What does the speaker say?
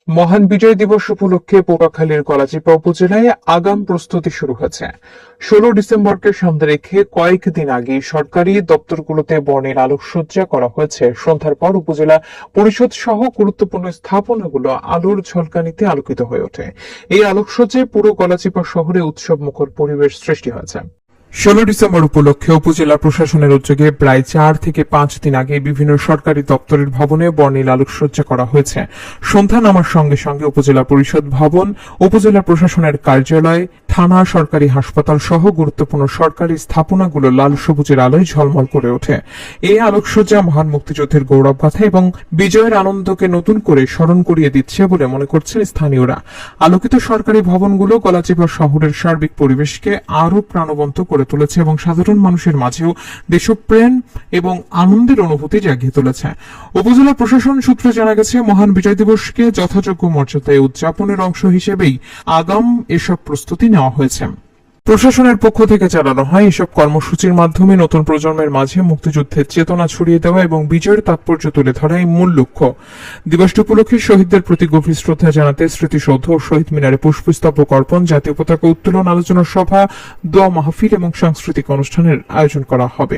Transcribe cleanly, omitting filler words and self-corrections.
মহান বিজয় দিবস উপলক্ষে পটুয়াখালীর গলাচিপা উপজেলায় আগাম প্রস্তুতি শুরু হয়েছে। 16 ডিসেম্বরকে সামনে রেখে কয়েকদিন আগে সরকারি দপ্তরগুলোতে বর্ণের আলোকসজ্জা করা হয়েছে। সন্ধ্যার পর উপজেলা পরিষদ সহ গুরুত্বপূর্ণ স্থাপনাগুলো আলোর ঝলকানিতে আলোকিত হয়ে ওঠে। এই আলোকসজ্জায় পুরো গলাচিপা শহরে উৎসব মুখর পরিবেশ সৃষ্টি হয়েছে। 16 ডিসেম্বর উপলক্ষে উপজেলা প্রশাসনের উদ্যোগে প্রায় 4 থেকে 5 দিন আগে বিভিন্ন সরকারি দপ্তরের ভবনে বর্ণিল আলোকসজ্জা করা হয়েছে। সন্ধ্যা নামার সঙ্গে সঙ্গে উপজেলা পরিষদ ভবন, উপজেলা প্রশাসনের কার্যালয়, থানা, সরকারি হাসপাতাল সহ গুরুত্বপূর্ণ সরকারি স্থাপনাগুলো লাল সবুজের আলোয় ঝলমল করে ওঠে। এই আলোকসজ্জা মহান মুক্তিযুদ্ধের গৌরবগাথা এবং বিজয়ের আনন্দকে নতুন করে স্মরণ করিয়ে দিচ্ছে বলে মনে করছেন স্থানীয়রা। আলোকিত সরকারি ভবনগুলো গলাচিপা শহরের সার্বিক পরিবেশকে আরও প্রাণবন্ত করে তুলেছে এবং সাধারণ মানুষের মাঝেও দেশপ্রেম এবং আনন্দের অনুভূতি জাগিয়ে তুলেছে। উপজেলা প্রশাসন সূত্রে জানা গেছে, মহান বিজয় দিবসকে যথাযোগ্য মর্যাদায় উদযাপনের অংশ হিসেবেই আগাম এসব প্রস্তুতি নেওয়া হয়েছে। প্রশাসনের পক্ষ থেকে চালানো হয় এসব কর্মসূচির মাধ্যমে নতুন প্রজন্মের মাঝে মুক্তিযুদ্ধের চেতনা ছড়িয়ে দেওয়া এবং বিজয়ের তাৎপর্য তুলে ধরাই মূল লক্ষ্য। দিবসটি উপলক্ষে শহীদদের প্রতি গভীর শ্রদ্ধা জানাতে স্মৃতিসৌধ ও শহীদ মিনারে পুষ্পস্তবক অর্পণ, জাতীয় পতাকা উত্তোলন, আলোচনা সভা, দোয়া মাহফিল এবং সাংস্কৃতিক অনুষ্ঠানের আয়োজন করা হবে।